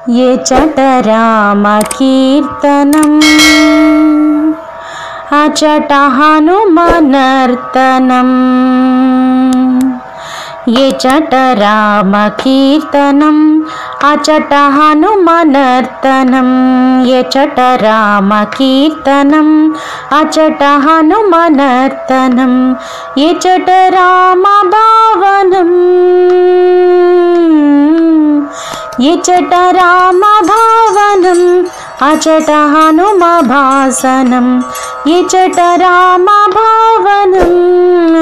एचट राम कीर्तनम् अचट हनुमनर्तनम् एचट राम कीर्तनम् अचट हनुमनर्तनम् एचट राम कीर्तनम् अचट हनुमनर्तनम् एचट राम भावनम् एचट राम भावनम् अचट हनुम भासनम् एचट राम भावनम्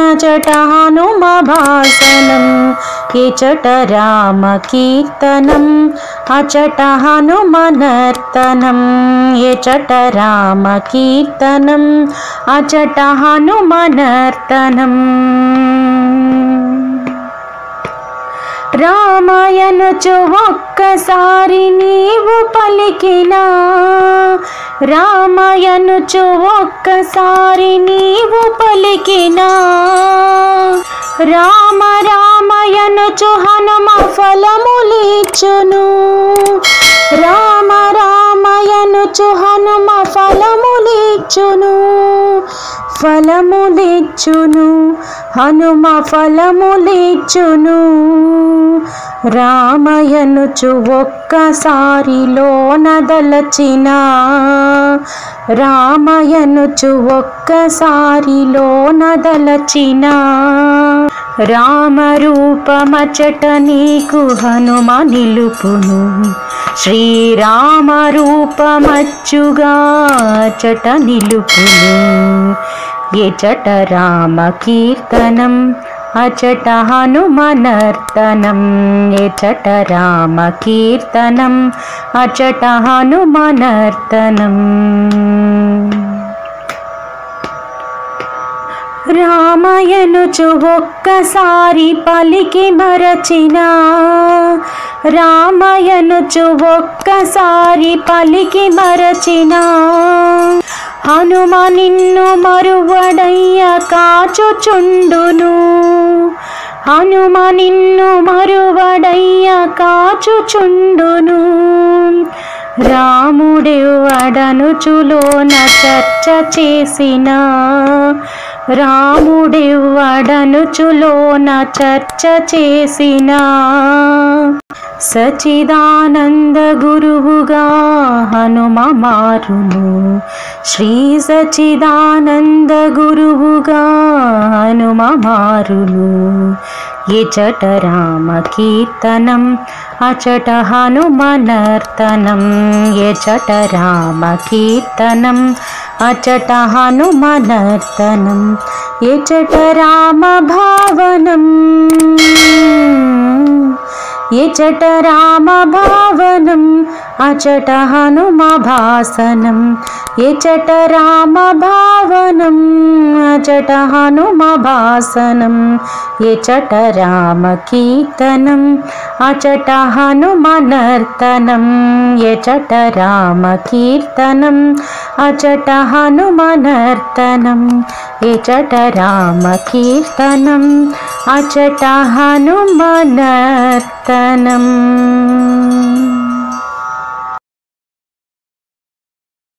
अचट हनुम भासनम् एचट राम कीर्तनम् अचट हनुमनर्तनम् एचट राम कीर्तनम् अचट हनुमनर्तनम् రామయనుచు ఒక్కసారి నీవు పలికినా రామయనుచు ఒక్కసారి నీవు పలికినా రామ రామయనుచు హనుమ ఫలములిచ్చును రామ రామయనుచు హనుమ ఫలములిచ్చును ఫలములిచ్చును హనుమ ఫలములిచ్చును రామయనుచు ఒక్కసారిలోన దలచిన రామయనుచు ఒక్కసారిలోన దలచిన రామరూపమచట నీకు హనుమ నిలుపును శ్రీరామ రూపమచ్చుగా చట నిలుపును ఎచట రామ కీర్తనం అచట హనుమనర్తనం ఎచట రామ కీర్తనం అచట హనుమనర్తనం రామయనుచు ఒక్కసారి పలికి మరచిన రామయనుచు ఒక్కసారి పలికి మరచిన హనుమ నిన్ను మరువడయ్య కాచుచుండును హనుమ నిన్ను మరువడయ్య కాచుచుండును రాముడెవ్వడనుచులోన చర్చ చేసిన రాముడెవ్వడనుచులోన చర్చ చేసిన సచిదానంద గురువుగా హనుమ మారును శ్రీ సచిదానంద గురువుగా హనుమ మారును ఎచట రామ కీర్తనం అచట హనుమనర్తనం ఎచట రామ కీర్తనం అచట హనుమనర్తనం ఎచట రామ భావనం ఎచట రామ భావనం అచట హనుమ భాసనం ఎచట రామ భావనం అచట హనుమ భాసనం ఎచట రామ కీర్తనం అచట హనుమనర్తనం ఎచట రామ కీర్తనం అచట హనుమనర్తనం ఎచట రామ కీర్తనం అచట హనుమనర్తనం